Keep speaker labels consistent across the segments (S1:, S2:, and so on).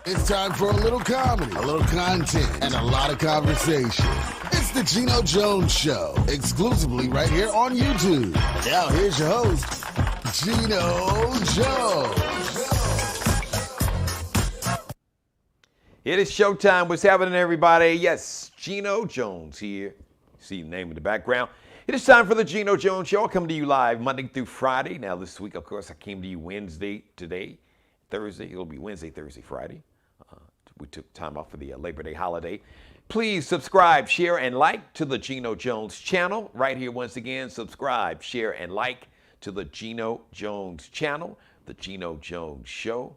S1: It's time for a little comedy, a little content, and a lot of conversation. It's the Geno Jones Show, exclusively right here on YouTube. And now here's your host, Geno Jones.
S2: It is showtime. What's happening, everybody? Yes, Geno Jones here. See the name in the background. It is time for the Geno Jones Show. I come to you live Monday through Friday. Now, this week, of course, I came to you Wednesday today, Thursday. It'll be Wednesday, Thursday, Friday. We took time off for the Labor Day holiday. Please subscribe, share, and like to the Geno Jones channel. Right here, once again, subscribe, share, and like to the Geno Jones channel, the Geno Jones Show.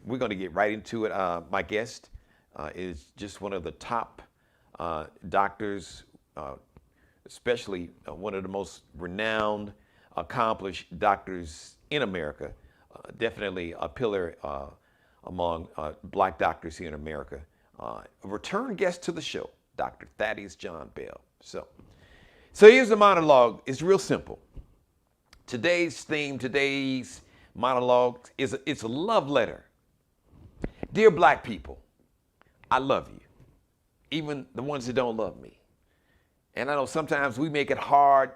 S2: We're going to get right into it. My guest is just one of the top doctors, especially one of the most renowned, accomplished doctors in America. Definitely a pillar among black doctors here in America. A return guest to the show, Dr. Thaddeus John Bell. So here's the monologue. It's real simple. Today's theme, today's monologue it's a love letter. Dear black people, I love you, even the ones that don't love me. And I know sometimes we make it hard,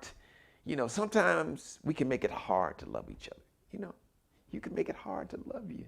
S2: sometimes we can make it hard to love each other. You can make it hard to love you.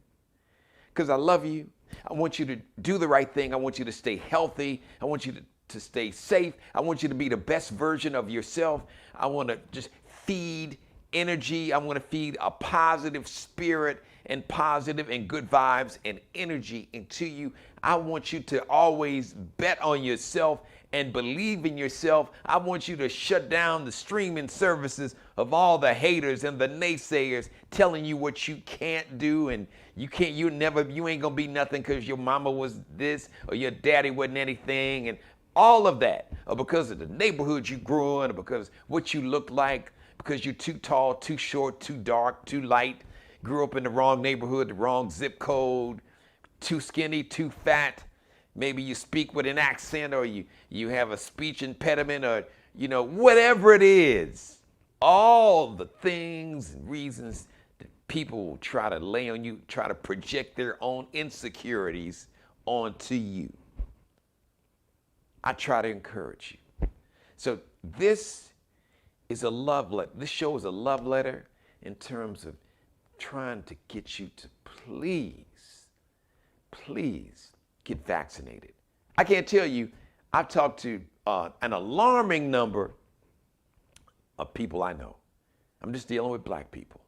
S2: Because I love you. I want you to do the right thing. I want you to stay healthy. I want you to stay safe. I want you to be the best version of yourself. I want to just feed energy. I want to feed a positive spirit and positive and good vibes and energy into you. I want you to always bet on yourself and believe in yourself. I want you to shut down the streaming services of all the haters and the naysayers telling you what you can't do and you ain't gonna be nothing because your mama was this or your daddy wasn't anything and all of that, or because of the neighborhood you grew in, or because what you look like, because you're too tall, too short, too dark, too light, grew up in the wrong neighborhood, the wrong zip code, too skinny, too fat. Maybe you speak with an accent or you have a speech impediment or, whatever it is. All the things and reasons that people will try to lay on you, try to project their own insecurities onto you. I try to encourage you. So this is a love letter. This show is a love letter in terms of trying to get you to please get vaccinated. I can't tell you, I've talked to an alarming number of people I know. I'm just dealing with black people.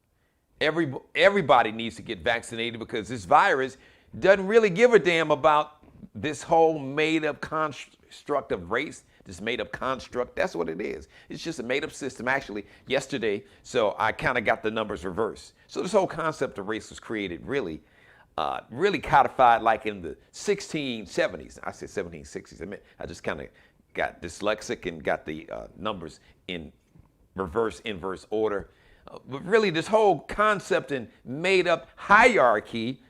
S2: Everybody needs to get vaccinated because this virus doesn't really give a damn about this whole made-up construct of race, this made-up construct. That's what it is. It's just a made-up system. Actually, yesterday, so I kind of got the numbers reversed. So this whole concept of race was created really codified like in the 1670s. I said 1760s. I just kind of got dyslexic and got the numbers in inverse order. But really, this whole concept and made-up hierarchy,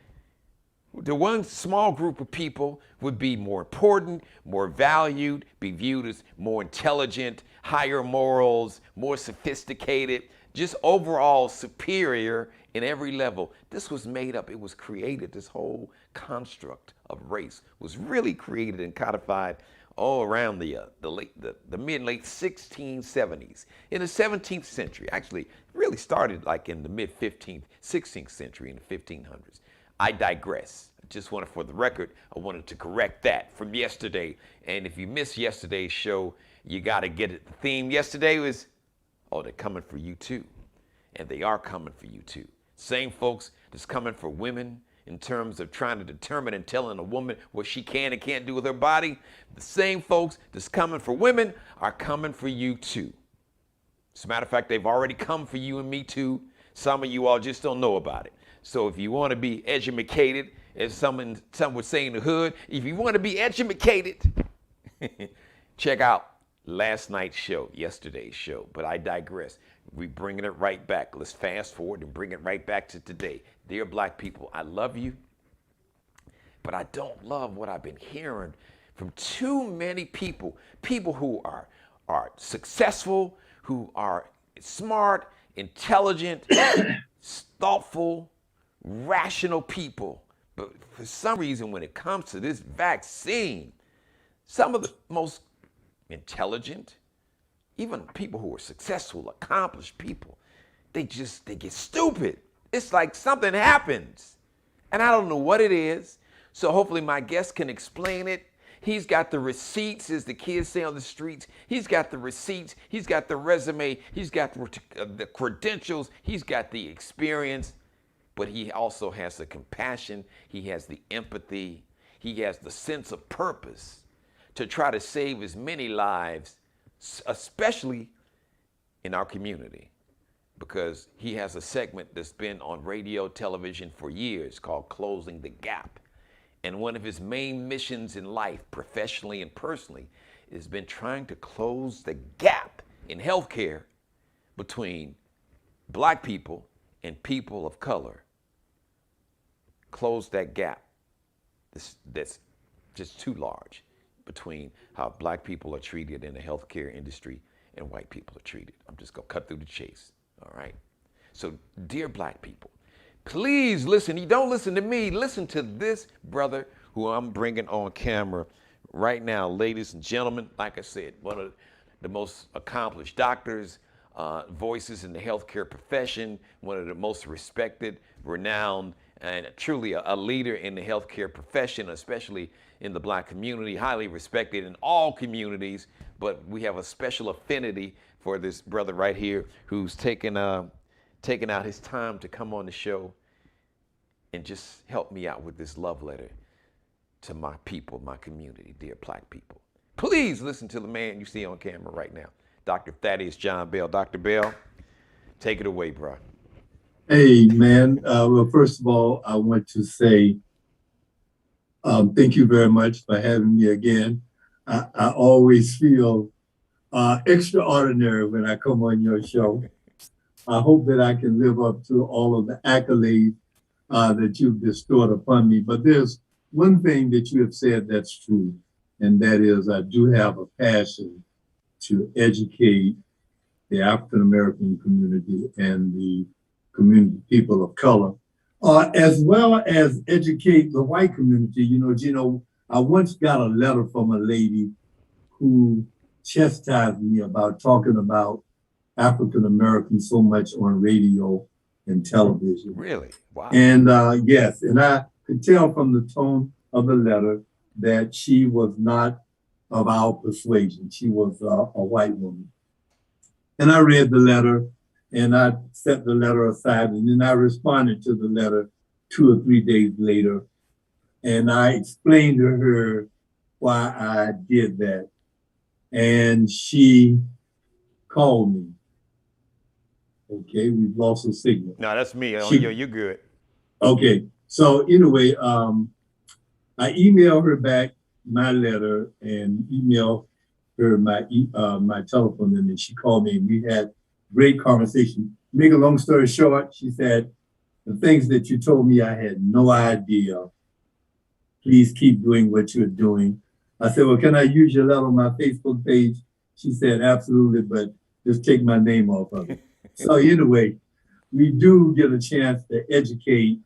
S2: the one small group of people would be more important, more valued, be viewed as more intelligent, higher morals, more sophisticated, just overall superior in every level. This was made up. It was created. This whole construct of race was really created and codified all around the mid-late 1670s. In the 17th century, actually, really started like in the mid-15th, 16th century in the 1500s. I digress. Just wanted, for the record, I wanted to correct that from yesterday. And if you missed yesterday's show, you got to get it. The theme yesterday was, they're coming for you too. And they are coming for you too. Same folks that's coming for women in terms of trying to determine and telling a woman what she can and can't do with her body. The same folks that's coming for women are coming for you too. As a matter of fact, they've already come for you and me too. Some of you all just don't know about it. So if you want to be educated, as some would say in the hood, if you want to be educated, check out last night's show, yesterday's show. But I digress. We're bringing it right back. Let's fast forward and bring it right back to today. Dear black people, I love you, but I don't love what I've been hearing from too many people who are successful, who are smart, intelligent, thoughtful, rational people, But for some reason, when it comes to this vaccine, some of the most intelligent, even people who are successful, accomplished people, they get stupid. It's like something happens, and I don't know what it is. So hopefully my guest can explain it. He's got the receipts, as the kids say on the streets. He's got the receipts. He's got the resume. He's got the credentials. He's got the experience. But he also has the compassion. He has the empathy. He has the sense of purpose to try to save as many lives, especially in our community, because he has a segment that's been on radio, television for years called Closing the Gap. And one of his main missions in life, professionally and personally, has been trying to close the gap in healthcare between black people and people of color. Close that gap that's just too large between how black people are treated in the healthcare industry and white people are treated. I'm just gonna cut through the chase, all right? So, dear black people, please listen. You don't listen to me. Listen to this brother who I'm bringing on camera right now. Ladies and gentlemen, like I said, one of the most accomplished doctors, voices in the healthcare profession, one of the most respected, renowned, and truly a leader in the healthcare profession, especially in the black community, highly respected in all communities. But we have a special affinity for this brother right here who's taken out his time to come on the show and just help me out with this love letter to my people, my community, dear black people. Please listen to the man you see on camera right now, Dr. Thaddeus John Bell. Dr. Bell, take it away, bro.
S3: Hey, man. Well, first of all, I want to say thank you very much for having me again. I always feel extraordinary when I come on your show. I hope that I can live up to all of the accolades that you've bestowed upon me. But there's one thing that you have said that's true, and that is I do have a passion to educate the African American community and the community people of color, as well as educate the white community. You know, Geno, I once got a letter from a lady who chastised me about talking about African Americans so much on radio and television.
S2: Really? Wow.
S3: And yes, and I could tell from the tone of the letter that she was not of our persuasion. She was a white woman. And I read the letter and I set the letter aside, and then I responded to the letter 2 or 3 days later. And I explained to her why I did that. And she called me. Okay, we've lost a signal.
S2: No, that's me. You're good.
S3: Okay, so anyway, I emailed her back my letter and emailed her my telephone number, and she called me and we had great conversation. Make a long story short, she said, the things that you told me, I had no idea. Please keep doing what you're doing. I said, well, can I use your letter on my Facebook page? She said, absolutely, but just take my name off of it. So anyway, we do get a chance to educate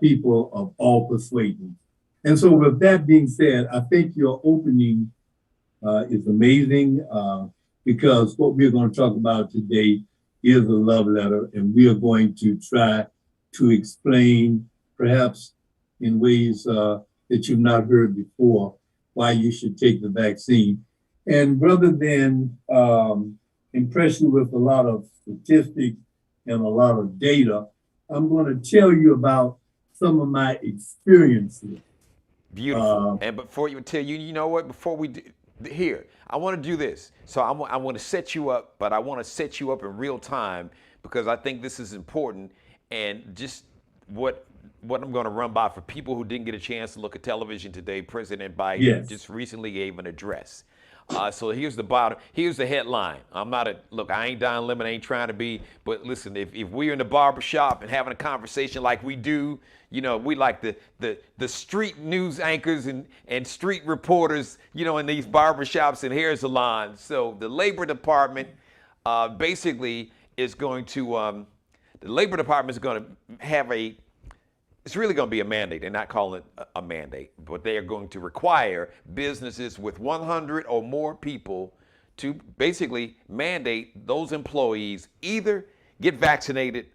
S3: people of all persuasions. And so with that being said, I think your opening is amazing because what we're going to talk about today is a love letter, and we are going to try to explain, perhaps in ways that you've not heard before, why you should take the vaccine. And rather than impress you with a lot of statistics and a lot of data, I'm going to tell you about some of my experiences.
S2: Beautiful. And before you tell you, you know what? Before we do, here, I want to do this. So I want to set you up, but I want to set you up in real time because I think this is important. And just what I'm going to run by for people who didn't get a chance to look at television today, President Biden just recently gave an address. So here's the bottom. Here's the headline. Look, I ain't Don Lemon, I ain't trying to be, but listen, if we're in the barbershop and having a conversation like we do, you know, we like the street news anchors and street reporters, you know, in these barbershops and hair salons. So the Labor Department basically is going to, have a it's really going to be a mandate. They're not calling it a mandate, but they are going to require businesses with 100 or more people to basically mandate those employees either get vaccinated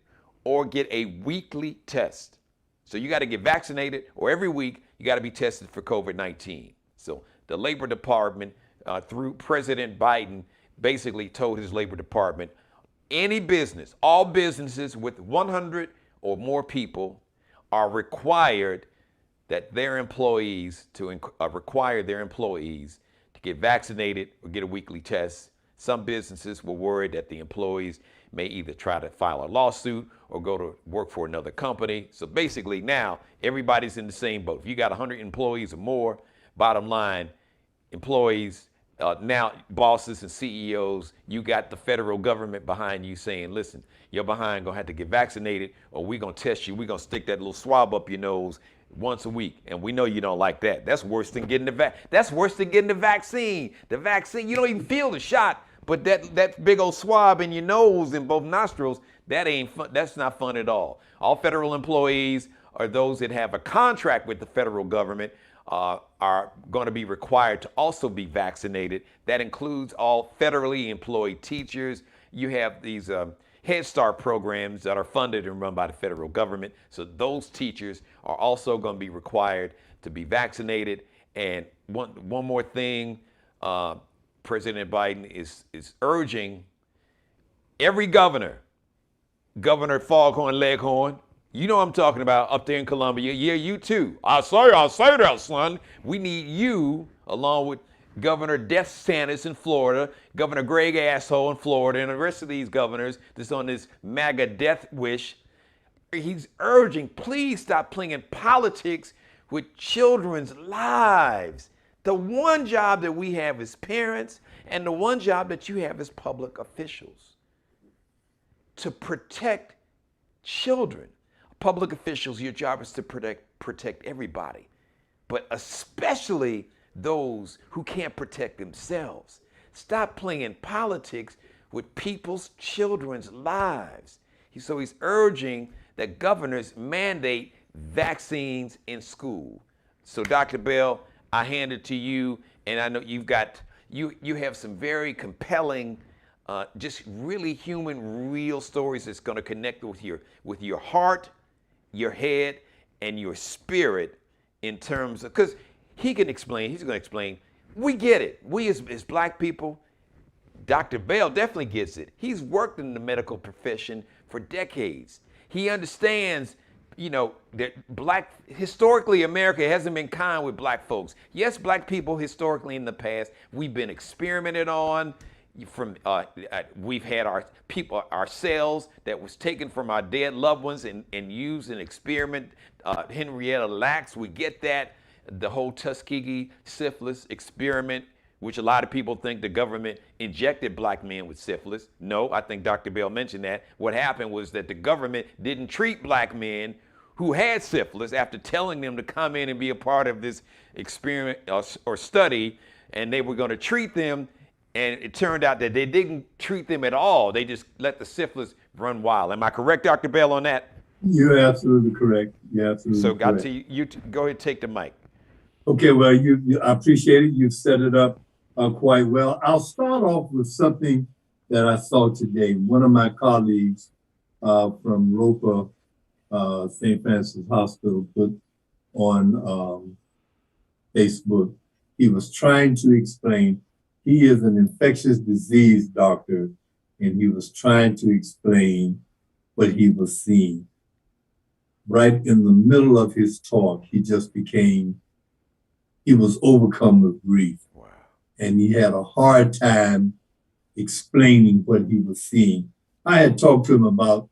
S2: or get a weekly test. So you got to get vaccinated, or every week you got to be tested for COVID-19. So the Labor Department, through President Biden, basically told his Labor Department, any business, all businesses with 100 or more people are required that their employees require their employees to get vaccinated or get a weekly test. Some businesses were worried that the employees may either try to file a lawsuit or go to work for another company. So basically now everybody's in the same boat. If you got 100 employees or more, bottom line, employees, now bosses and CEOs, you got the federal government behind you saying, listen, you're behind, gonna have to get vaccinated, or we're gonna test you, we're gonna stick that little swab up your nose once a week. And we know you don't like that. That's worse than getting the vaccine. The vaccine, you don't even feel the shot, but that big old swab in your nose and both nostrils, that ain't fun. That's not fun at all. All federal employees or those that have a contract with the federal government are going to be required to also be vaccinated. That includes all federally employed teachers. You have these Head Start programs that are funded and run by the federal government. So those teachers are also going to be required to be vaccinated. And one more thing, President Biden is urging every governor, Governor Foghorn Leghorn, you know what I'm talking about up there in Columbia. Yeah, you too. I say that, son. We need you, along with Governor DeSantis in Florida, Governor Greg Asshole in Florida, and the rest of these governors that's on this MAGA death wish. He's urging, please stop playing politics with children's lives. The one job that we have as parents, and the one job that you have as public officials, to protect children. Public officials, your job is to protect everybody, but especially those who can't protect themselves. Stop playing politics with people's children's lives. So he's urging that governors mandate vaccines in school. So Dr. Bell, I hand it to you, and I know you have some very compelling, just really human, real stories that's going to connect with your heart, your head, and your spirit, in terms of, because he's going to explain, we get it. We as black people, Dr. Bell definitely gets it. He's worked in the medical profession for decades. He understands, that historically America hasn't been kind with black folks. Yes, black people historically in the past, we've been experimented on. We've had our cells that was taken from our dead loved ones and used in experiment. Henrietta Lacks, we get that. The whole Tuskegee syphilis experiment, which a lot of people think the government injected black men with syphilis. No, I think Dr. Bell mentioned that. What happened was that the government didn't treat black men who had syphilis after telling them to come in and be a part of this experiment or study, and they were going to treat them. And it turned out that they didn't treat them at all. They just let the syphilis run wild. Am I correct, Dr. Bell, on that?
S3: You're absolutely correct.
S2: So got to you go ahead and take the mic.
S3: Okay, well, I appreciate it. You've set it up quite well. I'll start off with something that I saw today. One of my colleagues from Roper, St. Francis Hospital, put on Facebook. He was trying to explain. He is an infectious disease doctor, and he was trying to explain what he was seeing. Right in the middle of his talk, he was overcome with grief.
S2: Wow.
S3: And he had a hard time explaining what he was seeing. I had talked to him about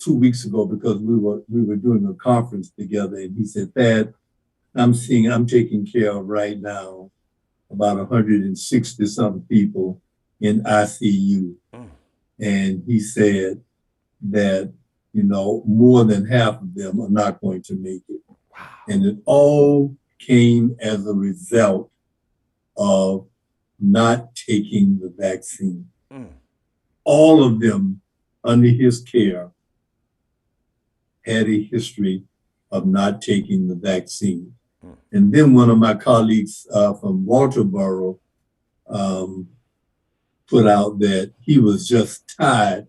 S3: 2 weeks ago because we were doing a conference together, and he said, "Thad, I'm taking care of right now about 160 something people in ICU." And he said that, more than half of them are not going to make it.
S2: Wow.
S3: And it all came as a result of not taking the vaccine. All of them under his care had a history of not taking the vaccine. And then one of my colleagues from Walterboro put out that he was just tired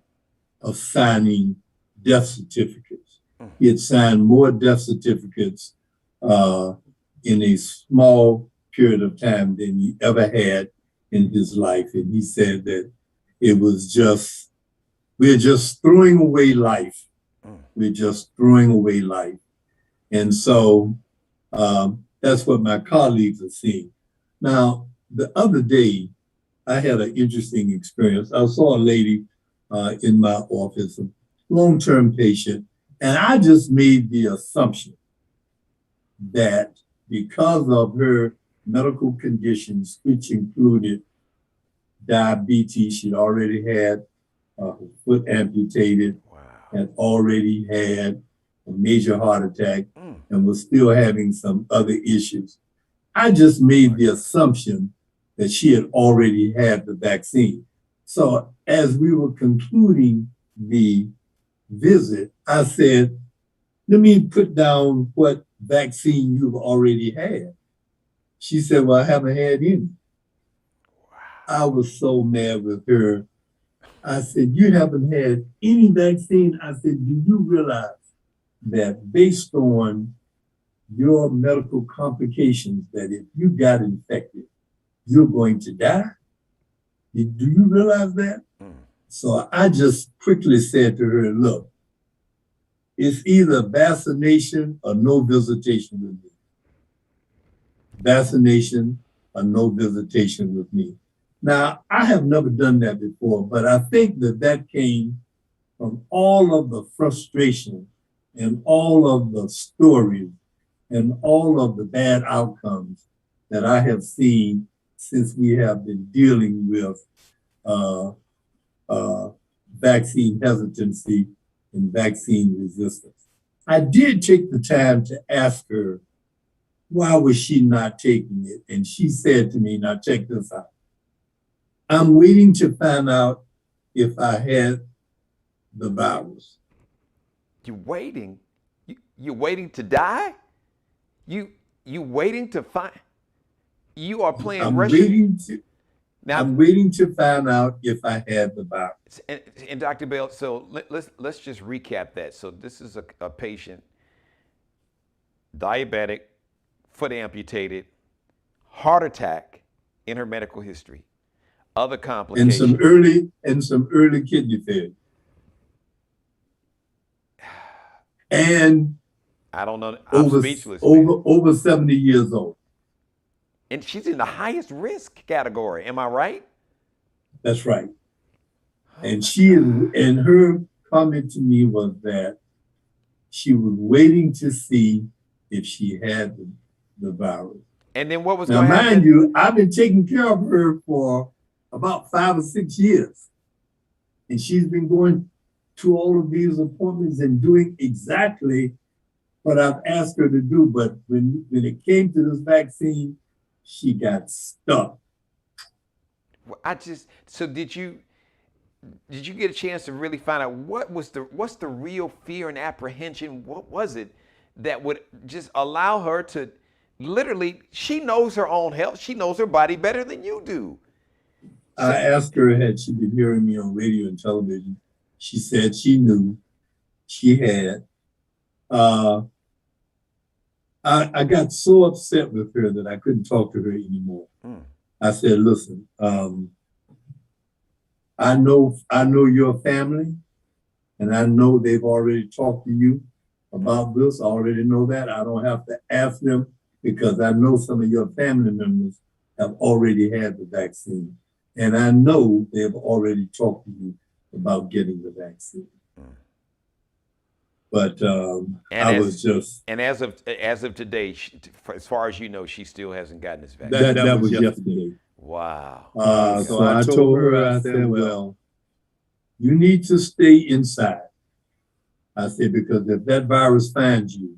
S3: of signing death certificates. He had signed more death certificates in a small period of time than he ever had in his life. And he said that it was just, we're just throwing away life. We're just throwing away life. And so that's what my colleagues are seeing. Now, the other day, I had an interesting experience. I saw a lady in my office, a long-term patient, and I just made the assumption that because of her medical conditions, which included diabetes, she'd already had her foot amputated, had already had a major heart attack, and was still having some other issues. I just made the assumption that she had already had the vaccine. So as we were concluding the visit, I said, let me put down what vaccine you've already had. She said, well, I haven't had any. I was so mad with her. I said, you haven't had any vaccine? I said, do you realize that based on your medical complications, that if you got infected, you're going to die? Do you realize that? So I just quickly said to her, look, it's either vaccination or no visitation with me. Vaccination or no visitation with me. Now, I have never done that before, but I think that that came from all of the frustration and all of the stories and all of the bad outcomes that I have seen since we have been dealing with vaccine hesitancy and vaccine resistance. I did take the time to ask her, why was she not taking it? And she said to me, now check this out. I'm waiting to find out if I had the virus.
S2: You're waiting? You're waiting to die? You waiting to find? You are playing Russian.
S3: I'm waiting to find out if I had the virus.
S2: And Dr. Bell, so let's just recap that. So this is a patient, diabetic, foot amputated, heart attack in her medical history, other complications,
S3: and some early kidney failure. And
S2: I don't know. I'm speechless.
S3: Over 70 years old.
S2: And she's in the highest risk category. Am I right?
S3: That's right. And her comment to me was that she was waiting to see if she had the virus.
S2: And then what was going to happen?
S3: Now, mind you, I've been taking care of her for about 5 or 6 years. And she's been going to all of these appointments and doing exactly what I've asked her to do. But when it came to this vaccine, she got stuck.
S2: So did you get a chance to really find out what's the real fear and apprehension? What was it that would just allow her to literally, she knows her own health. She knows her body better than you do.
S3: I asked her, had she been hearing me on radio and television? She said she knew she had. I got so upset with her that I couldn't talk to her anymore. I said, listen, I know your family, and I know they've already talked to you about this. I already know that. I don't have to ask them because I know some of your family members have already had the vaccine. And I know they've already talked to you about getting the vaccine. But
S2: And as of today, as far as you know, she still hasn't gotten this vaccine.
S3: That was yesterday.
S2: Wow.
S3: So I told her, I said, well, you need to stay inside. I said, because if that virus finds you,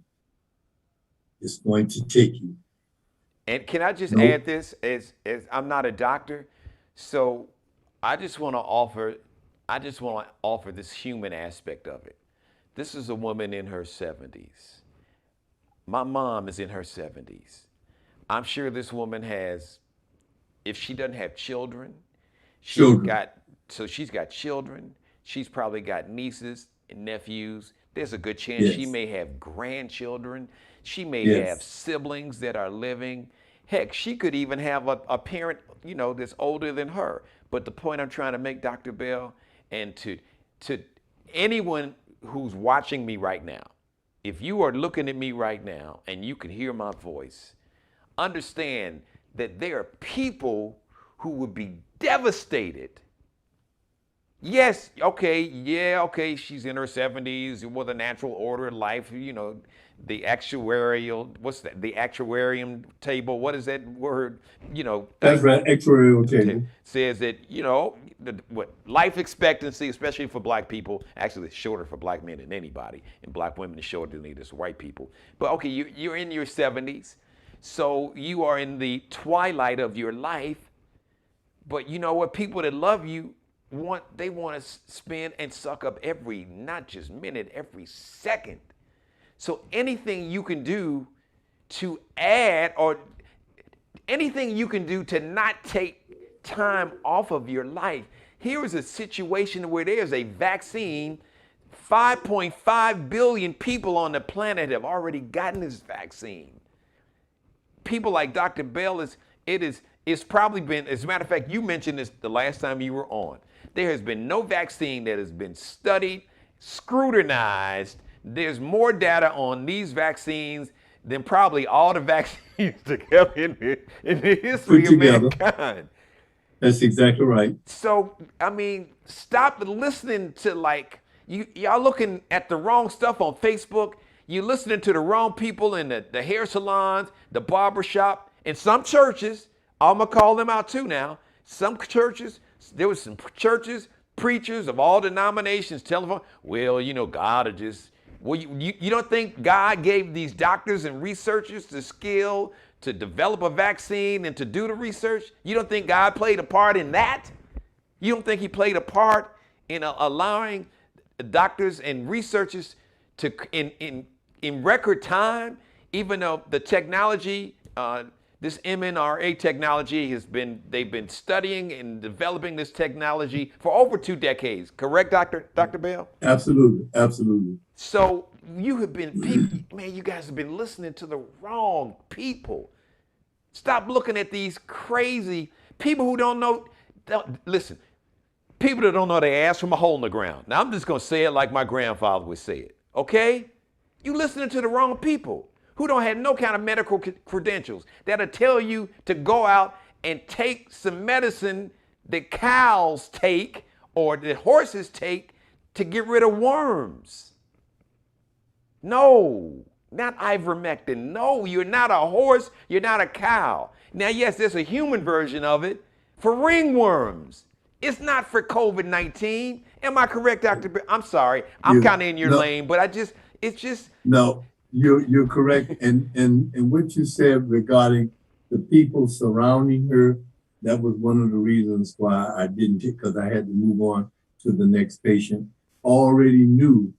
S3: it's going to take you.
S2: And can I just add this? As I'm not a doctor, so I just want to offer this human aspect of it. This is a woman in her 70s. My mom is in her 70s. I'm sure this woman has, if she doesn't have children, she's
S3: Children.
S2: got, so she's got children. She's probably got nieces and nephews. There's a good chance she
S3: Yes.
S2: may have grandchildren. She may have
S3: Yes.
S2: siblings that are living. Heck, she could even have a parent, that's older than her. But the point I'm trying to make, Dr. Bell, and to anyone who's watching me right now, if you are looking at me right now and you can hear my voice, understand that there are people who would be devastated. Yes, okay, yeah, okay, she's in her 70s with a natural order of life, the actuarial, what's that? The actuarium table, what is that word?
S3: That's right. Actuarial table.
S2: Says that, what life expectancy, especially for black people, actually it's shorter for black men than anybody, and black women is shorter than either white people. But okay, you're in your 70s, so you are in the twilight of your life. But you know what? People that love you want to spend and suck up every, not just minute, every second. So anything you can do to add, or anything you can do to not take time off of your life. Here is a situation where there's a vaccine. 5.5 billion people on the planet have already gotten this vaccine. People like Dr. Bell, it's probably been, as a matter of fact, you mentioned this the last time you were on. There has been no vaccine that has been studied, scrutinized. There's more data on these vaccines than probably all the vaccines together in the history of mankind.
S3: That's exactly right.
S2: So, I mean, stop listening to y'all looking at the wrong stuff on Facebook. You're listening to the wrong people in the hair salons, the barber shop, and some churches. I'm going to call them out too now. Some churches, there was some churches, preachers of all denominations telling them, well, God will just, well, you don't think God gave these doctors and researchers the skill to develop a vaccine and to do the research? You don't think God played a part in that? You don't think he played a part in allowing doctors and researchers to, in record time, even though the technology, this mRNA technology they've been studying and developing this technology for over 2 decades. Correct, Dr. Bell?
S3: Absolutely. Absolutely.
S2: So you have been, man, you guys have been listening to the wrong people. Stop looking at these crazy people who don't know. Listen, people that don't know their ass from a hole in the ground. Now, I'm just going to say it like my grandfather would say it, okay? You listening to the wrong people who don't have no kind of medical credentials that'll tell you to go out and take some medicine that cows take or that horses take to get rid of worms. No, not ivermectin. No, you're not a horse. You're not a cow. Now, yes, there's a human version of it for ringworms. It's not for COVID-19. Am I correct, Dr. B? I'm sorry. I'm kind of in your lane, but it's just.
S3: No, you're correct. And what you said regarding the people surrounding her, that was one of the reasons why I didn't take, because I had to move on to the next patient. Already knew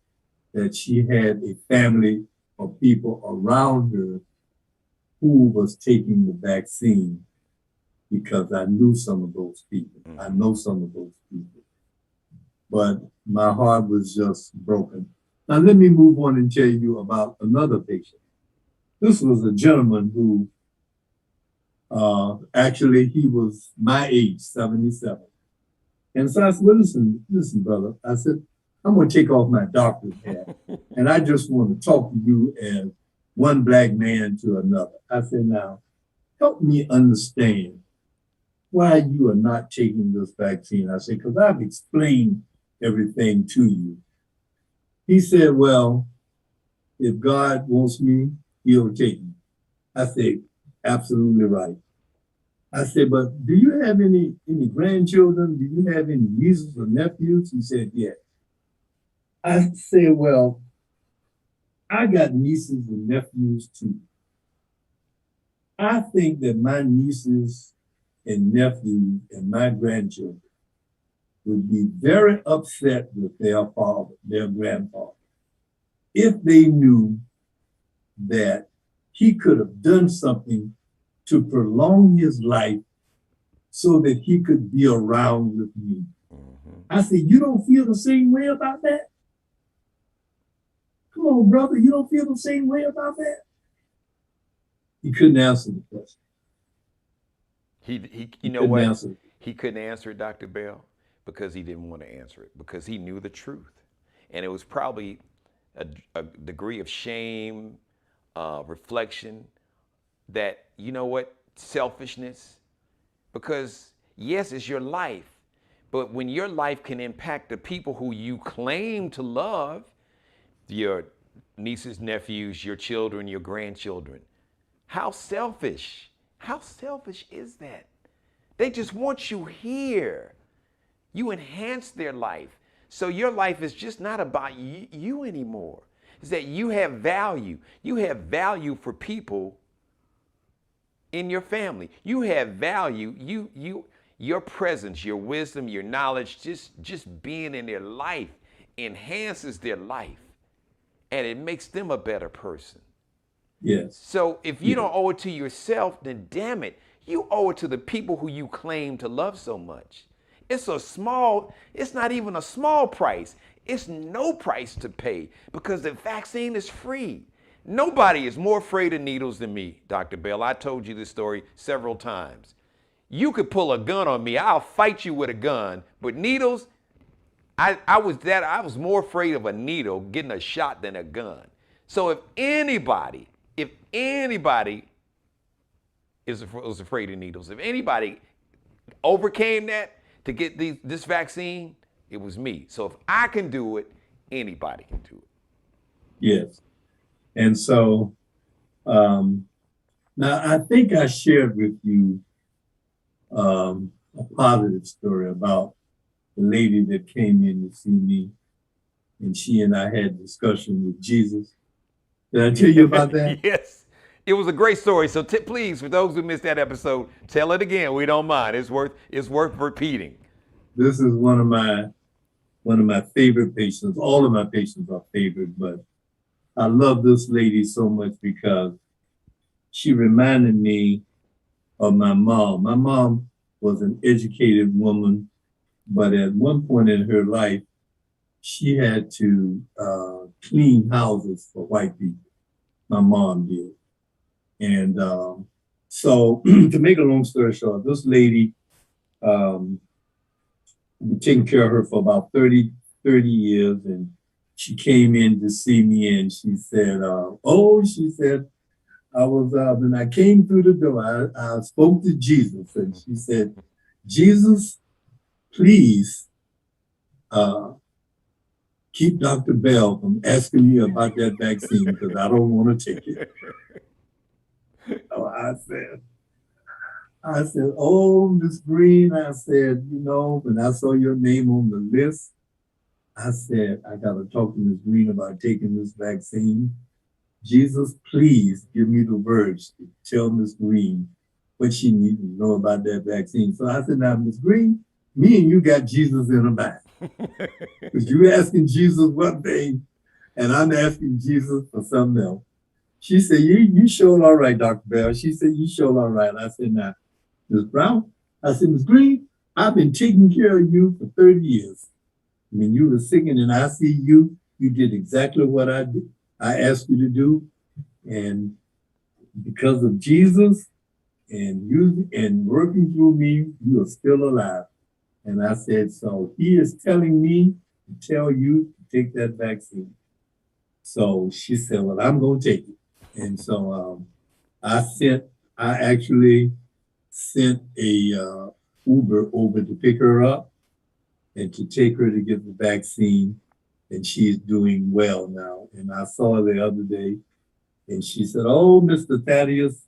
S3: that she had a family of people around her who was taking the vaccine, because I knew some of those people. I know some of those people. But my heart was just broken. Now let me move on and tell you about another patient. This was a gentleman who, actually he was my age, 77. And so I said, well, listen, brother. I said, I'm going to take off my doctor's hat, and I just want to talk to you as one black man to another. I said, now, help me understand why you are not taking this vaccine. I said, because I've explained everything to you. He said, well, if God wants me, he'll take me. I said, absolutely right. I said, but do you have any grandchildren? Do you have any nieces or nephews? He said, yes. I said, well, I got nieces and nephews too. I think that my nieces and nephews and my grandchildren would be very upset with their father, their grandfather, if they knew that he could have done something to prolong his life so that he could be around with me. I said, you don't feel the same way about that? Come on, brother, you don't feel the same way about that? He couldn't answer the question.
S2: You know what? He couldn't answer it, Dr. Bell, because he didn't want to answer it, because he knew the truth. And it was probably a degree of shame, reflection, that, you know what, selfishness. Because yes, it's your life, but when your life can impact the people who you claim to love, your nieces, nephews, your children, your grandchildren, how selfish is that? They just want you here. You enhance their life. So your life is just not about you anymore. It's that you have value. You have value for people in your family. You have value. Your presence, your wisdom, your knowledge, just being in their life enhances their life, and it makes them a better person.
S3: Yes.
S2: So if you don't owe it to yourself, then damn it, you owe it to the people who you claim to love so much. It's not even a small price. It's no price to pay, because the vaccine is free. Nobody is more afraid of needles than me, Dr. Bell. I told you this story several times. You could pull a gun on me, I'll fight you with a gun. But needles, I was more afraid of a needle getting a shot than a gun. So if anybody was afraid of needles, if anybody overcame that to get this vaccine, it was me. So if I can do it, anybody can do it.
S3: Yes. And so now I think I shared with you a positive story about the lady that came in to see me, and she and I had a discussion with Jesus. Did I tell you about that?
S2: Yes. It was a great story. So please, for those who missed that episode, tell it again. We don't mind. It's worth repeating.
S3: This is one of my favorite patients. All of my patients are favorite, but I love this lady so much because she reminded me of my mom. My mom was an educated woman, but at one point in her life, she had to clean houses for white people. My mom did. And so to make a long story short, this lady, we've taken care of her for about 30 years, and she came in to see me, and she said, I was, when I came through the door, I spoke to Jesus, and she said, Jesus, please keep Dr. Bell from asking me about that vaccine, because I don't want to take it. So I said, oh, Miss Green, I said, when I saw your name on the list, I said, I got to talk to Miss Green about taking this vaccine. Jesus, please give me the words to tell Miss Green what she needs to know about that vaccine. So I said, now, Miss Green, me and you got Jesus in a bag. Because you're asking Jesus one thing, and I'm asking Jesus for something else. She said, you showed all right, Dr. Bell. She said, you showed all right. I said, now, Ms. Brown, I said, Ms. Green, I've been taking care of you for 30 years. When you were sick in an ICU, you did exactly what I asked you to do. And because of Jesus and you and working through me, you are still alive. And I said, so he is telling me to tell you to take that vaccine. So she said, well, I'm going to take it. And so I actually sent a Uber over to pick her up and to take her to get the vaccine. And she's doing well now. And I saw her the other day, and she said, oh, Mr. Thaddeus,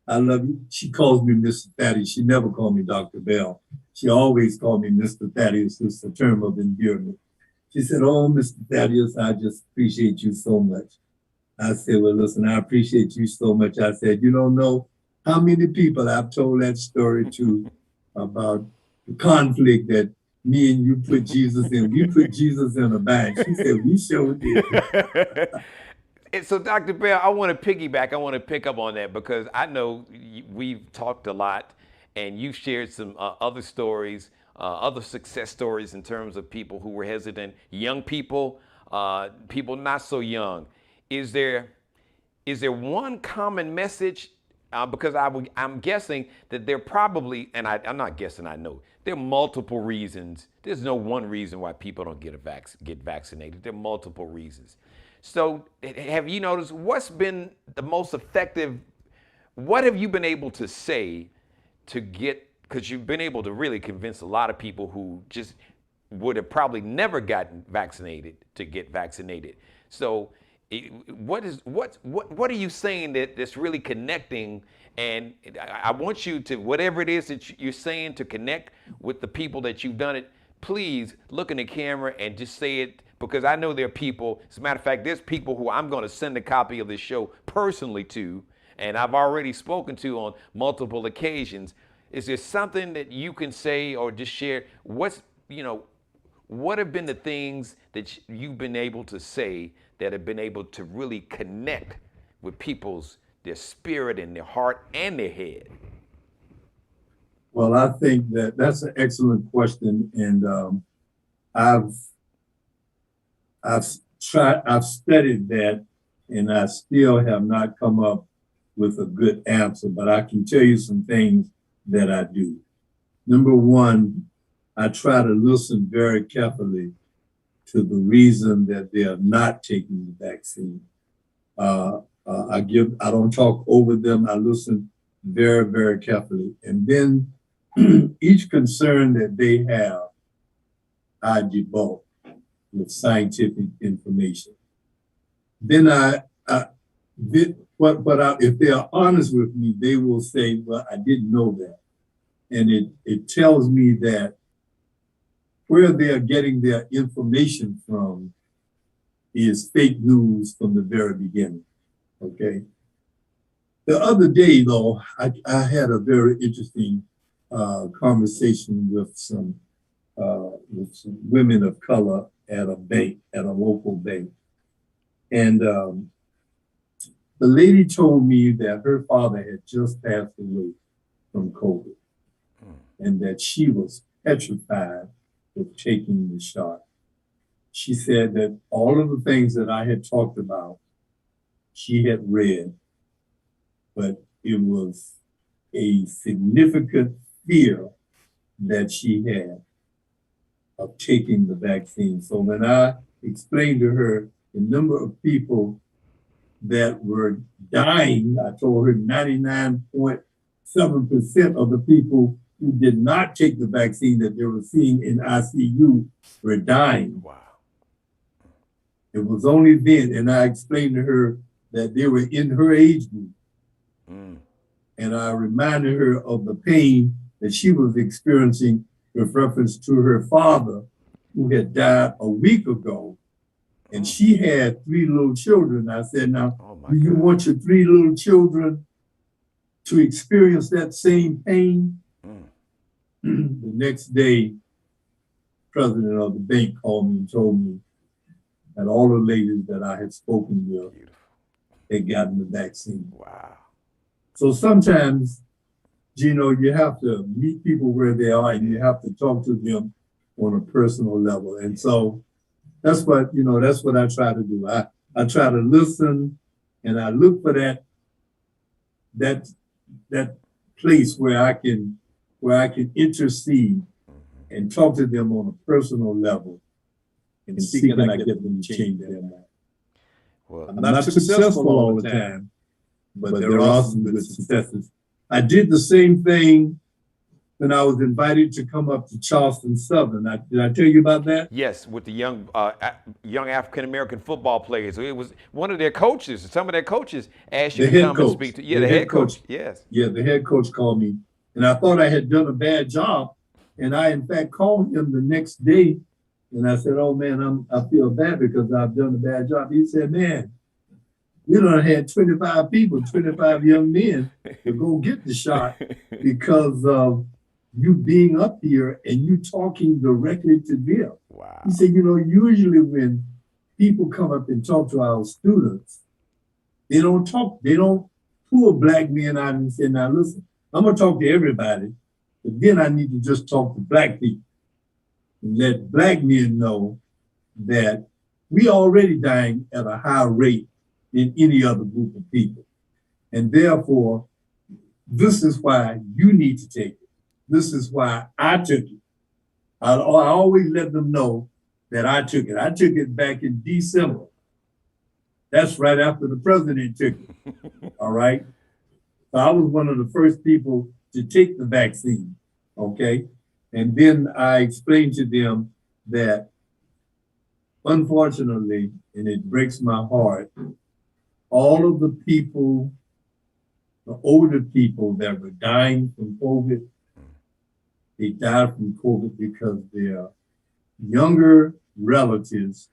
S3: I love you. She calls me Mr. Thaddeus. She never called me Dr. Bell. She always called me Mr. Thaddeus. It's a term of endearment. She said, oh, Mr. Thaddeus, I just appreciate you so much. I said, well, listen, I appreciate you so much. I said, you don't know how many people I've told that story to about the conflict that me and you put Jesus in. We put Jesus in a bag. She said, we sure did.
S2: And so, Dr. Bell, I want to piggyback. I want to pick up on that because I know we've talked a lot, and you've shared some other stories, other success stories in terms of people who were hesitant, young people, people not so young. Is there one common message? Because I'm guessing that there probably, and I'm not guessing, I know, there are multiple reasons. There's no one reason why people don't get vaccinated. There are multiple reasons. So have you noticed what's been the most effective? What have you been able to say to get, because you've been able to really convince a lot of people who just would have probably never gotten vaccinated to get vaccinated. So what are you saying that's really connecting? And I want you to, whatever it is that you're saying to connect with the people that you've done it, please look in the camera and just say it, because I know there are people, as a matter of fact, there's people who I'm going to send a copy of this show personally to, and I've already spoken to on multiple occasions. Is there something that you can say or just share? What have been the things that you've been able to say that have been able to really connect with their spirit and their heart and their head?
S3: Well, I think that's an excellent question, and I've studied that, and I still have not come up with a good answer. But I can tell you some things that I do. Number one, I try to listen very carefully to the reason that they are not taking the vaccine. I don't talk over them. I listen very, very carefully. And then each concern that they have, I debunk with scientific information. Then if they are honest with me, they will say, well, I didn't know that. And it tells me that where they are getting their information from is fake news from the very beginning, okay? The other day, though, I had a very interesting conversation with some women of color at a bank, at a local bank. And the lady told me that her father had just passed away from COVID, and that she was petrified of taking the shot. She said that all of the things that I had talked about, she had read, but it was a significant fear that she had of taking the vaccine. So when I explained to her the number of people that were dying, I told her 99.7% of the people who did not take the vaccine that they were seeing in ICU were dying.
S2: Wow.
S3: It was only then, and I explained to her that they were in her age group. And I reminded her of the pain that she was experiencing with reference to her father, who had died a week ago. And she had 3 little children. I said, now, do you want your 3 little children to experience that same pain? The next day, president of the bank called me and told me that all the ladies that I had spoken with had gotten the vaccine.
S2: Wow.
S3: So sometimes, Geno, you have to meet people where they are, and you have to talk to them on a personal level. And so that's what I try to do. I try to listen, and I look for that place where I can intercede and talk to them on a personal level and see can I get them to change their mind.
S2: Well,
S3: I'm not successful all the time, but there are some good successes. I did the same thing when I was invited to come up to Charleston Southern. Did I tell you about that?
S2: Yes, with the young African-American football players. It was one of their coaches, some of their coaches asked you to come and speak to. Yeah, the head coach. Yes.
S3: Yeah, the head coach called me, and I thought I had done a bad job. And I, in fact, called him the next day, and I said, oh, man, I feel bad because I've done a bad job. He said, man, we done had 25 people, 25 young men to go get the shot because of you being up here and you talking directly to them.
S2: Wow.
S3: He said, usually when people come up and talk to our students, They don't talk, they don't pull black men out and say, now listen, I'm gonna talk to everybody, but then I need to just talk to black people and let black men know that we already dying at a higher rate than any other group of people. And therefore, this is why you need to take it. This is why I took it. I always let them know that I took it. I took it back in December. That's right after the president took it. All right. So I was one of the first people to take the vaccine. Okay. And then I explained to them that unfortunately, and it breaks my heart, all of the people, the older people that were dying from COVID, they died from COVID because their younger relatives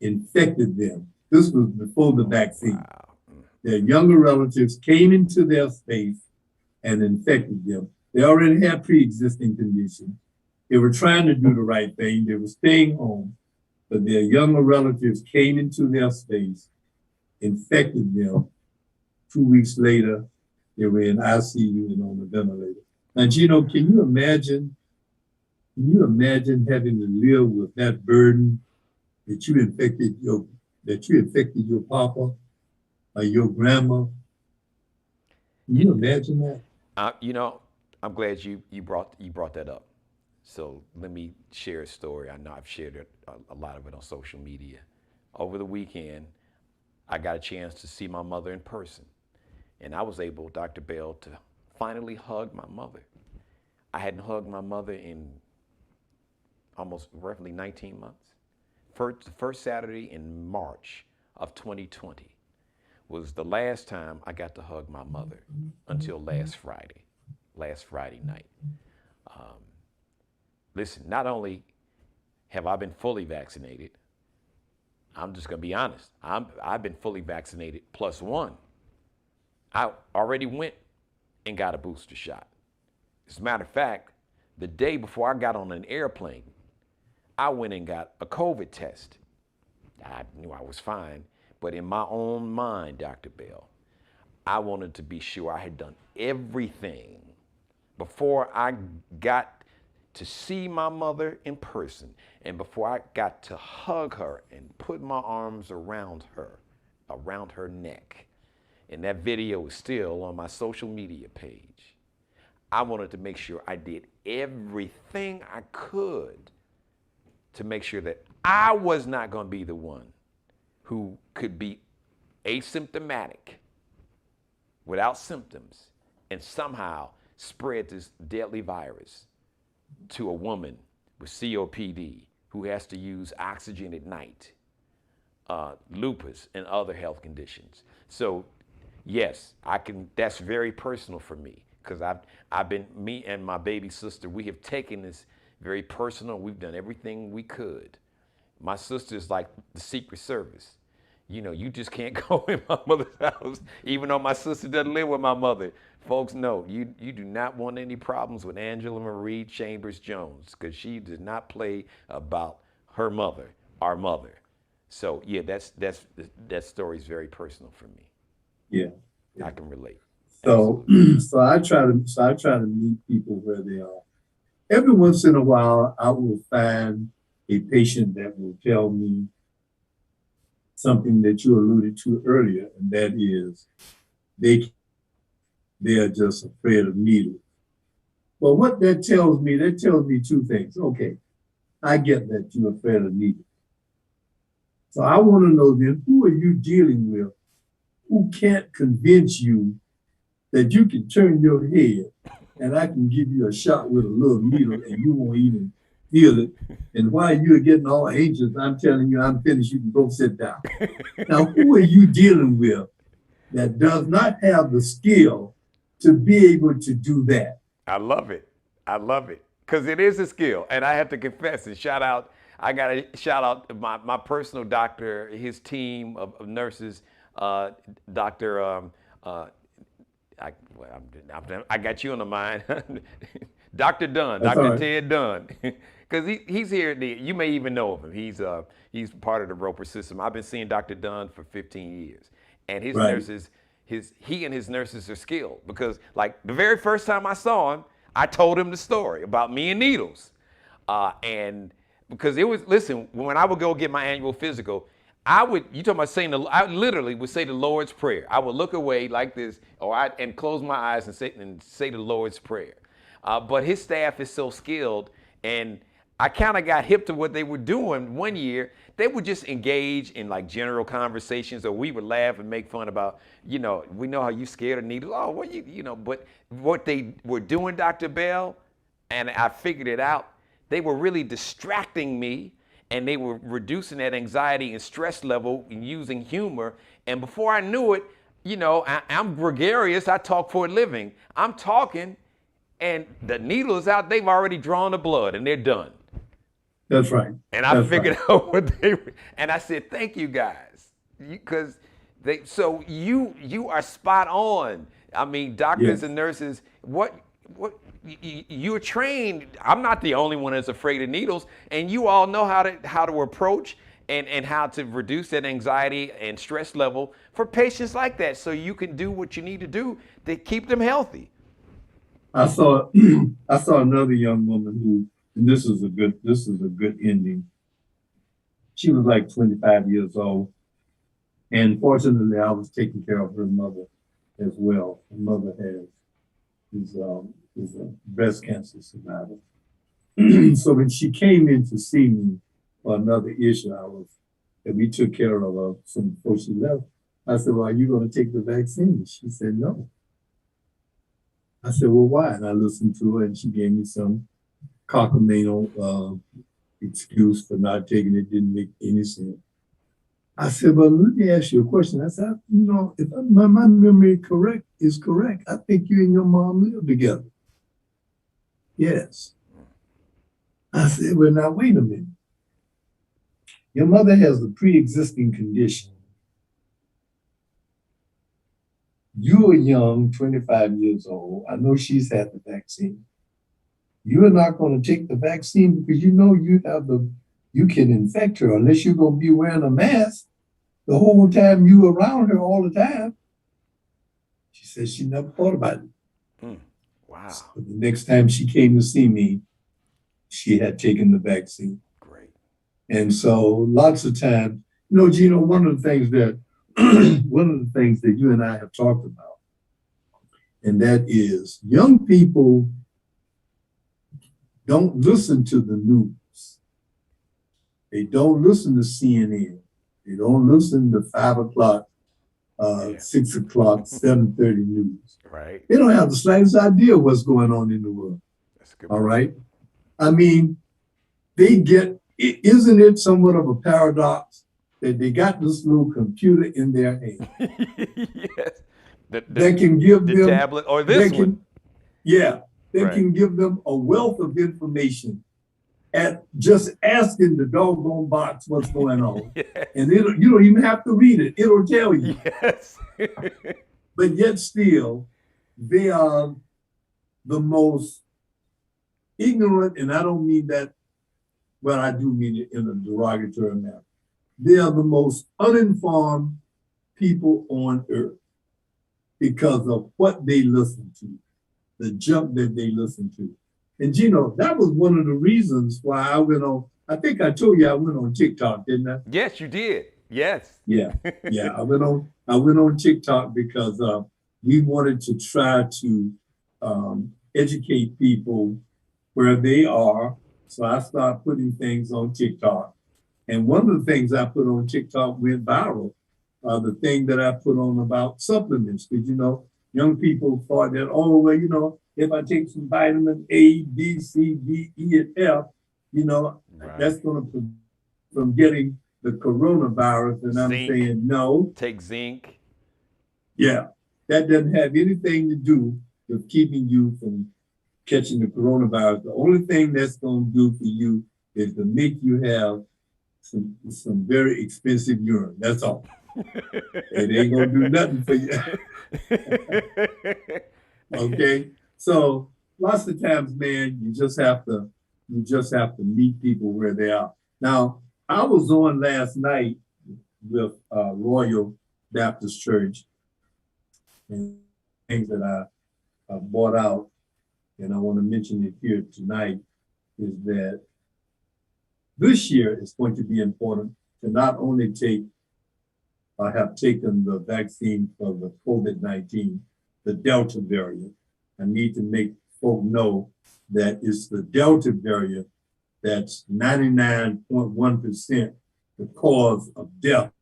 S3: infected them. This was before the vaccine.
S2: Wow.
S3: Their younger relatives came into their space and infected them. They already had pre-existing conditions. They were trying to do the right thing. They were staying home, but their younger relatives came into their space, infected them. 2 weeks later, they were in ICU and on the ventilator. Now, Geno, can you imagine having to live with that burden that you infected your papa or your grandma? Can you imagine that?
S2: You know, I'm glad you brought that up. So let me share a story. I know I've shared it, a lot of it on social media. Over the weekend, I got a chance to see my mother in person. And I was able, Dr. Bell, to finally hug my mother. I hadn't hugged my mother in almost roughly 19 months. First Saturday in March of 2020 was the last time I got to hug my mother until last Friday night. Listen, not only have I been fully vaccinated, I'm just gonna be honest, I've been fully vaccinated +1. I already went and got a booster shot. As a matter of fact, the day before I got on an airplane, I went and got a COVID test. I knew I was fine, but in my own mind, Dr. Bell, I wanted to be sure I had done everything before I got to see my mother in person and before I got to hug her and put my arms around her neck. And that video is still on my social media page. I wanted to make sure I did everything I could to make sure that I was not going to be the one who could be asymptomatic without symptoms and somehow spread this deadly virus to a woman with COPD who has to use oxygen at night, lupus, and other health conditions. So yes, that's very personal for me because me and my baby sister, we have taken this very personal. We've done everything we could. My sister is like the Secret Service. You know, you just can't go in my mother's house, even though my sister doesn't live with my mother. Folks know you do not want any problems with Angela Marie Chambers Jones because she does not play about her mother, our mother. So yeah, that story is very personal for me.
S3: Yeah.
S2: I can relate.
S3: So so I try to meet people where they are. Every once in a while, I will find a patient that will tell me something that you alluded to earlier, and that is they are just afraid of needles. Well, what that tells me two things. Okay, I get that you're afraid of needles. So I want to know then, who are you dealing with who can't convince you that you can turn your head and I can give you a shot with a little needle and you won't even feel it. And while you're getting all anxious, I'm telling you I'm finished, you can go sit down. Now, who are you dealing with that does not have the skill to be able to do that?
S2: I love it. Because it is a skill. And I have to confess and I got to shout out my personal doctor, his team of nurses, Dr. I got you on the mind. Dr. Dunn,
S3: That's
S2: Dr.
S3: right.
S2: Ted Dunn. Because he's here. You may even know of him. He's part of the Roper system. I've been seeing Dr. Dunn for 15 years. and his
S3: Right.
S2: nurses, he and his nurses are skilled because, like, the very first time I saw him, I told him the story about me and needles, and because it was, listen, when I would go get my annual physical, you talking about saying I literally would say the Lord's Prayer. I would look away like this, and close my eyes and say the Lord's Prayer. But his staff is so skilled, and I kind of got hip to what they were doing one year. They would just engage in like general conversations, or we would laugh and make fun about, we know how you scared of needles. Oh, well, but what they were doing, Dr. Bell, and I figured it out, they were really distracting me, and they were reducing that anxiety and stress level and using humor. And before I knew it, I'm gregarious. I talk for a living. I'm talking, and the needle is out. They've already drawn the blood, and they're done.
S3: That's right.
S2: And I figured out what they were. And I said, thank you guys. Because you are spot on. I mean, doctors and nurses, you're trained. I'm not the only one that's afraid of needles. And you all know how to approach and how to reduce that anxiety and stress level for patients like that, so you can do what you need to do to keep them healthy.
S3: I saw another young woman who, and this is a good ending. She was like 25 years old, and fortunately, I was taking care of her mother as well. Her mother is a breast cancer survivor. So when she came in to see me for another issue, and we took care of her before she left. I said, "Well, are you going to take the vaccine?" She said, "No." I said, "Well, why?" And I listened to her, and she gave me some cockamamie excuse for not taking it. Didn't make any sense. I said, "Well, let me ask you a question." I said, if my memory is correct, I think you and your mom lived together." "Yes." I said, "Well, now wait a minute. Your mother has a pre-existing condition. You are young, 25 years old. I know she's had the vaccine. You are not going to take the vaccine because you can infect her unless you're going to be wearing a mask the whole time you around her all the time." She said she never thought about it.
S2: Wow.
S3: So the next time she came to see me, she had taken the vaccine.
S2: Great.
S3: And so lots of times, Geno, one of the things that you and I have talked about, and that is young people don't listen to the news. They don't listen to CNN. They don't listen to 5 o'clock, 6 o'clock, 7:30 news.
S2: Right.
S3: They don't have the slightest idea what's going on in the world.
S2: That's good.
S3: All right. I mean, isn't it somewhat of a paradox that they got this little computer in their hand?
S2: Yes.
S3: That can give
S2: the
S3: them
S2: tablet or this one.
S3: Yeah. They
S2: Right.
S3: can give them a wealth of information at just asking the doggone box what's going on.
S2: Yes.
S3: And you don't even have to read it. It'll tell you.
S2: Yes.
S3: But yet still, they are the most ignorant, and I don't mean that, well, I do mean it in a derogatory manner. They are the most uninformed people on earth because of what they listen to, the junk that they listen to. And Geno, that was one of the reasons why I went on, I think I told you I went on TikTok, didn't I?
S2: Yes, you did. Yes.
S3: Yeah. I went on TikTok because we wanted to try to educate people where they are. So I started putting things on TikTok. And one of the things I put on TikTok went viral. The thing that I put on about supplements, because, young people thought that, oh, well, if I take some vitamin A, B, C, D, E, and F,
S2: Right.
S3: that's going to prevent from getting the coronavirus. And I'm saying, no.
S2: Take zinc.
S3: Yeah, that doesn't have anything to do with keeping you from catching the coronavirus. The only thing that's going to do for you is to make you have some very expensive urine. That's all. It ain't going to do nothing for you. Okay, so lots of times, man, you just have to meet people where they are. Now, I was on last night with Royal Baptist Church, and things that I bought out, and I want to mention it here tonight, is that this year is going to be important to not only take or have taken the vaccine for the COVID-19, the Delta variant. I need to make folk know that it's the Delta variant that's 99.1% the cause of death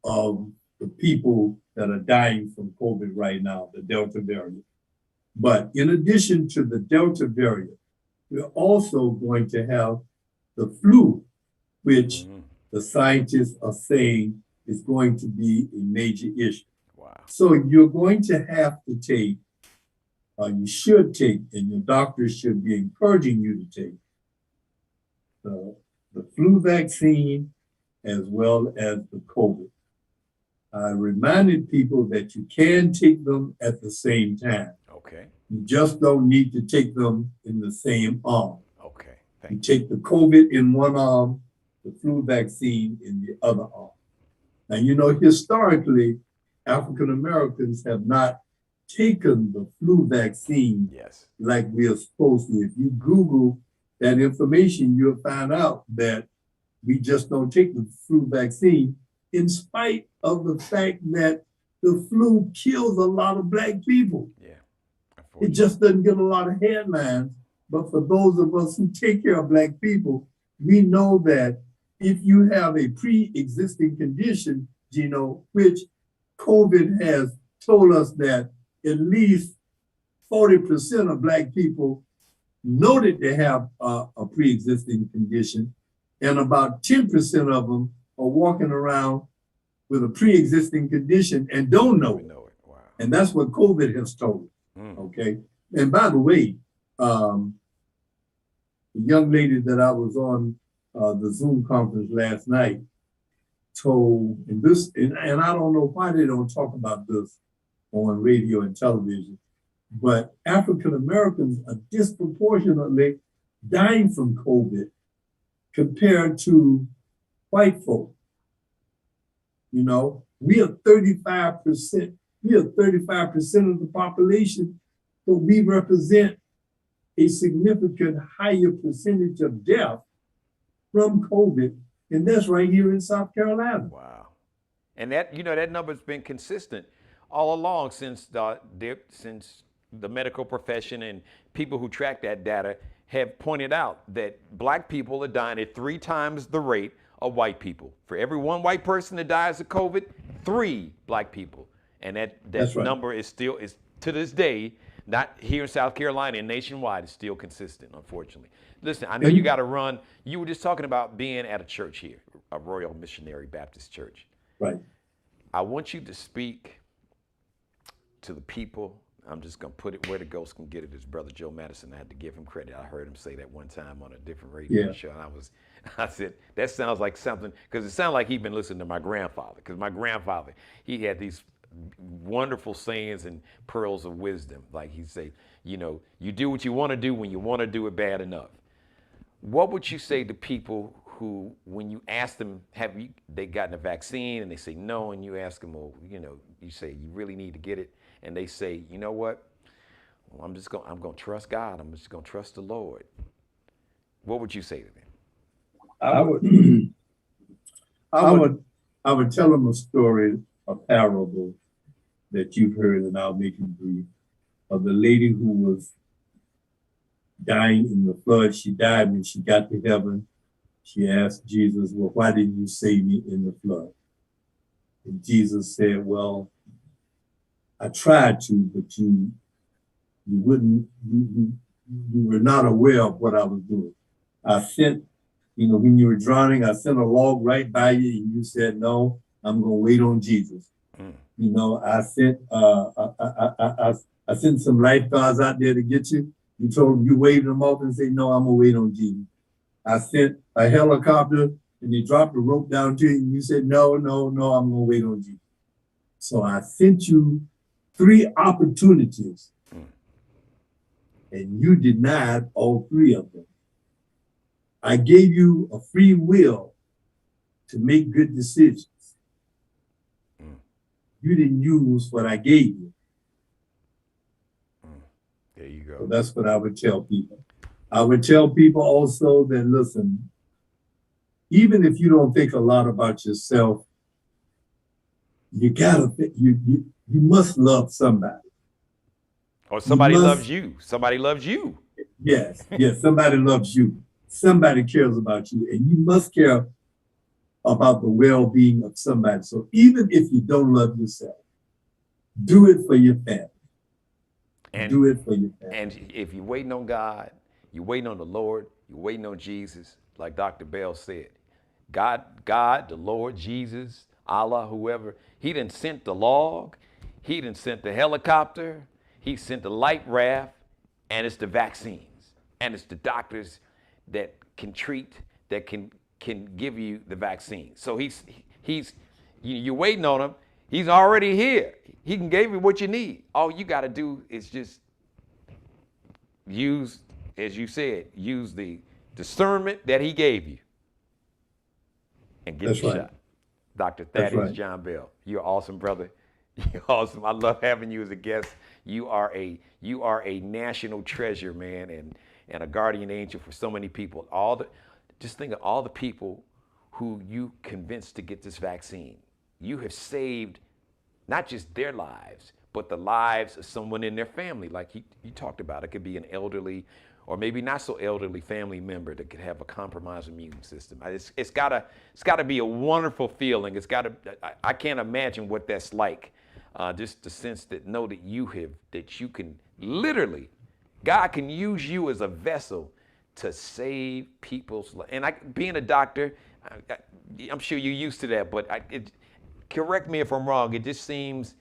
S3: of the people that are dying from COVID right now, the Delta variant. But in addition to the Delta variant, we're also going to have the flu, which the scientists are saying is going to be a major issue.
S2: Wow.
S3: So you're going to have to take, you should take, and your doctors should be encouraging you to take the flu vaccine as well as the COVID. I reminded people that you can take them at the same time.
S2: Okay.
S3: You just don't need to take them in the same arm.
S2: Okay.
S3: You take the COVID in one arm, the flu vaccine in the other arm. Now, you know, historically, African Americans have not taken the flu vaccine like we are supposed to. If you Google that information, you'll find out that we just don't take the flu vaccine in spite of the fact that the flu kills a lot of Black people.
S2: Yeah.
S3: It just doesn't get a lot of headlines. But for those of us who take care of Black people, we know that if you have a pre-existing condition, Geno, which COVID has told us that at least 40% of Black people know that they have a pre-existing condition, and about 10% of them are walking around with a pre-existing condition and don't know it.
S2: Wow.
S3: And that's what COVID has told us, okay? And by the way, the young lady that I was on the Zoom conference last night told, and I don't know why they don't talk about this on radio and television, but African Americans are disproportionately dying from COVID compared to white folk. You know, we are 35%, we are 35% of the population, but we represent a significant higher percentage of death from COVID, and that's right here in South Carolina.
S2: Wow. And that, you know, that number's been consistent all along since the medical profession and people who track that data have pointed out that Black people are dying at 3 times the rate of white people. For every 1 white person that dies of COVID, 3 Black people. And that
S3: right.
S2: number is still, is to this day, not here in South Carolina and nationwide, is still consistent, unfortunately. Listen, I know you got to run. You were just talking about being at a church here, a Royal Missionary Baptist Church.
S3: Right.
S2: I want you to speak to the people. I'm just going to put it where the ghost can get it. Is Brother Joe Madison. I had to give him credit. I heard him say that one time on a different radio show. And I said, that sounds like something, because it sounded like he'd been listening to my grandfather. Because my grandfather, he had these wonderful sayings and pearls of wisdom. Like he'd say, you know, you do what you want to do when you want to do it bad enough. What would you say to people who, when you ask them, have they gotten a vaccine, and they say no, and you ask them, well, you know, you say you really need to get it, and they say, you know what, well, I'm going to trust God. I'm just going to trust the Lord. What would you say to them?
S3: I would tell them a story, a parable that you've heard, and I'll make it brief, of the lady who was dying in the flood. She died when she got to heaven. She asked Jesus, well, why didn't you save me in the flood? And Jesus said, well, I tried to, but you wouldn't, you were not aware of what I was doing. I sent, you know, when you were drowning, I sent a log right by you, and you said, no, I'm going to wait on Jesus. You know, I sent I sent some lifeguards out there to get you. You told them, you waved them off and said, no, I'm going to wait on Jesus. I sent a helicopter, and they dropped the rope down to you, and you said, no, I'm going to wait on Jesus. So I sent you 3 opportunities, and you denied all 3 of them. I gave you a free will to make good decisions. you didn't use what I gave you.
S2: There you
S3: So
S2: go.
S3: that's what I would tell people. I would tell people also that, listen, even if you don't think a lot about yourself, you gotta think, you must love somebody.
S2: Or
S3: You
S2: somebody loves
S3: must,
S2: you. Somebody loves you.
S3: yes, somebody loves you. Somebody cares about you, and you must care about the well-being of somebody. So even if you don't love yourself, do it for your family.
S2: And
S3: Do it for your family.
S2: and if you're waiting on God, you're waiting on the Lord, you're waiting on Jesus, like Dr. Bell said. God, the Lord, Jesus, Allah, whoever, he done sent the log, he done sent the helicopter, he sent the light raft, and it's the vaccines. And it's the doctors that can treat, that can give you the vaccine. So you're waiting on him. He's already here. He can give you what you need. All you got to do is just use, as you said, use the discernment that he gave you and get
S3: That's
S2: the
S3: right.
S2: shot. Dr.
S3: That's
S2: Thaddeus
S3: right.
S2: John Bell, you're awesome, brother. You're awesome. I love having you as a guest. You are a national treasure, man, and a guardian angel for so many people. Just think of all the people who you convinced to get this vaccine. You have saved not just their lives, but the lives of someone in their family. Like you talked about, it could be an elderly or maybe not so elderly family member that could have a compromised immune system. It's gotta be a wonderful feeling. I can't imagine what that's like. Just the sense that know that you can literally, God can use you as a vessel to save people's lives. And being a doctor, I'm sure you're used to that, but correct me if I'm wrong. It just seems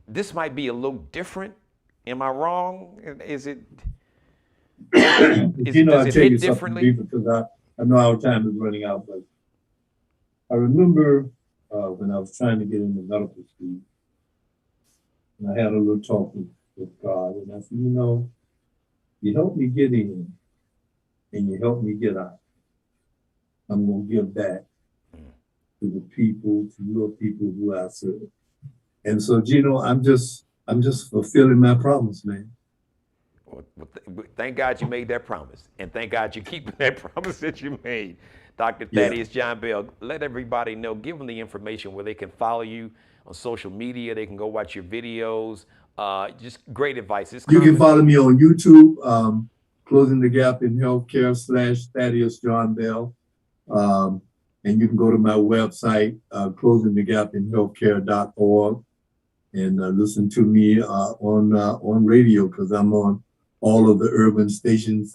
S2: this might be a little different. Am I wrong? Is it?
S3: I
S2: Does it
S3: tell you
S2: hit
S3: something, B,
S2: differently?
S3: because I know our time is running out, but I remember when I was trying to get into medical school, and I had a little talk with God, and I said, you help me get in, and you help me get out. I'm gonna give back to the people, to your people who I serve. And so, Geno, I'm just fulfilling my promise, man.
S2: Thank God you made that promise, and thank God you keep that promise that you made. Dr.
S3: Yeah.
S2: Thaddeus John Bell, let everybody know, give them the information where they can follow you on social media, they can go watch your videos. Just great advice.
S3: You can follow me on YouTube, Closing the Gap in Healthcare / Thaddeus John Bell. And you can go to my website, closingthegapinhealthcare.org, and listen to me on radio, because I'm on all of the urban stations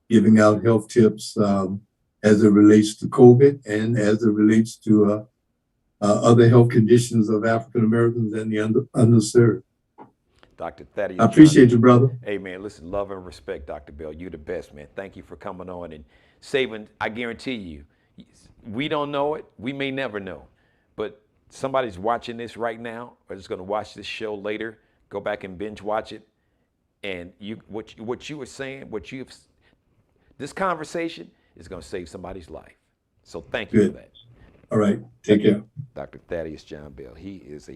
S3: giving out health tips as it relates to COVID and as it relates to other health conditions of African Americans and the underserved.
S2: Dr. Thaddeus
S3: I
S2: John.
S3: appreciate you, brother.
S2: Hey, man, listen, love and respect, Dr. Bell. You're the best, man. Thank you for coming on and saving. I guarantee you, we don't know it. We may never know. But somebody's watching this right now or is going to watch this show later. Go back and binge watch it. And what you were saying, this conversation is going to save somebody's life. So thank you for that.
S3: All right. Take care.
S2: Dr. Thaddeus John Bell. He is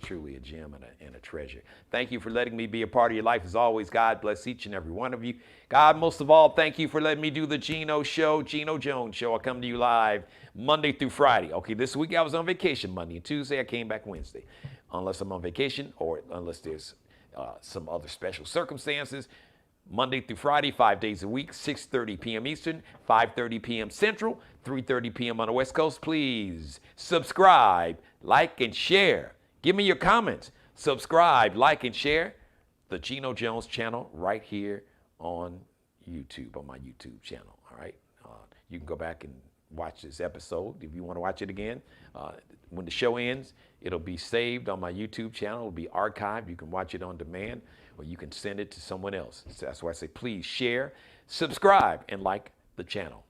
S2: truly a gem and a treasure. Thank you for letting me be a part of your life. As always, God bless each and every one of you. God, most of all, thank you for letting me do the Geno Show, Geno Jones Show. I come to you live Monday through Friday. Okay, this week I was on vacation Monday and Tuesday. I came back Wednesday. Unless I'm on vacation or unless there's some other special circumstances. Monday through Friday, 5 days a week, 6:30 p.m. Eastern, 5:30 p.m. Central, 3:30 p.m. on the West Coast. Please subscribe, like, and share. Give me your comments. Subscribe, like, and share the Geno Jones channel right here on YouTube, on my YouTube channel. All right. You can go back and watch this episode if you want to watch it again. When the show ends, it'll be saved on my YouTube channel. It'll be archived. You can watch it on demand, or you can send it to someone else. So that's why I say please share, subscribe, and like the channel.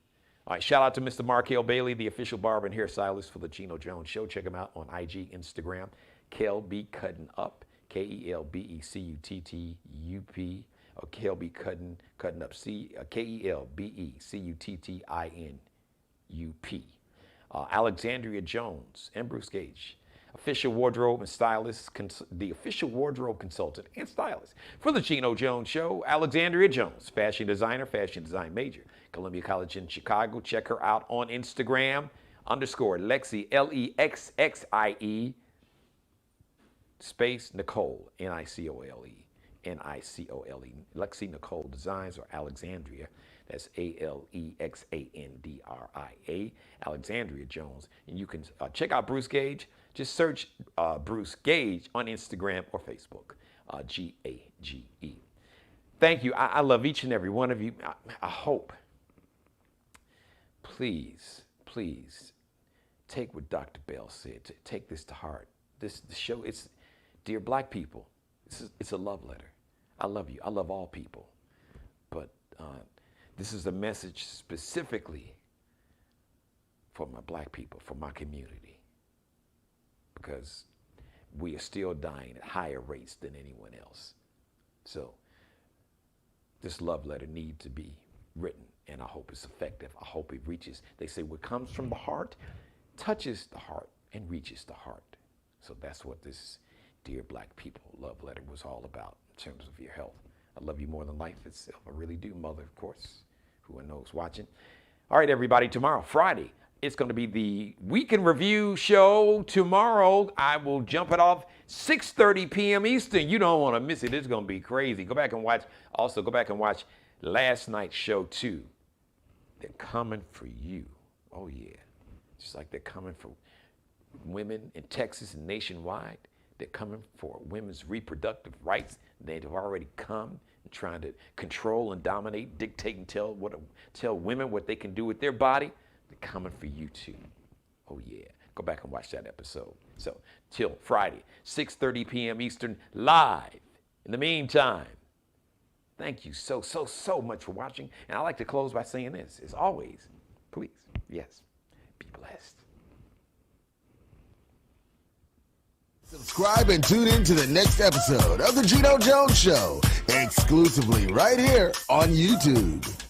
S2: All right, shout out to Mr. Markel Bailey, the official barber and hairstylist for the Geno Jones Show. Check him out on IG, Instagram, KLB Cutting Up, KELBECUTTUP, or KLB Cutting Up, KELBECUTTINUP. Alexandria Jones and Bruce Gage. official wardrobe and stylist, the official wardrobe consultant and stylist for the Geno Jones Show. Alexandria Jones, fashion designer, fashion design major, Columbia College in Chicago. Check her out on Instagram, _Lexie, Lexxie, space Nicole, Nicole, Nicole. Lexie Nicole Designs, or Alexandria. That's Alexandria, Alexandria Jones. And you can check out Bruce Gage. Just search Bruce Gage on Instagram or Facebook, Gage. Thank you. I love each and every one of you. I hope, please, take what Dr. Bell said. Take this to heart. The show, it's, dear black people, it's a love letter. I love you. I love all people. But this is a message specifically for my black people, for my community, because we are still dying at higher rates than anyone else. So this love letter needs to be written, and I hope it's effective. I hope it reaches. They say what comes from the heart touches the heart and reaches the heart. So that's what this Dear Black People love letter was all about in terms of your health. I love you more than life itself. I really do, mother, of course, who I know is watching. All right, everybody, tomorrow, Friday, it's going to be the Week in Review show. Tomorrow, I will jump it off 6:30 p.m. Eastern. You don't want to miss it. It's going to be crazy. Go back and watch last night's show, too. They're coming for you. Oh, yeah. Just like they're coming for women in Texas and nationwide. They're coming for women's reproductive rights. They've already come and trying to control and dominate, dictate, and tell women what they can do with their body. They're coming for you too. Oh yeah. Go back and watch that episode. So till Friday, 6:30 p.m. Eastern, live. In the meantime, thank you so much for watching. And I like to close by saying this, as always, please, yes, be blessed.
S1: Subscribe and tune in to the next episode of The Geno Jones Show, exclusively right here on YouTube.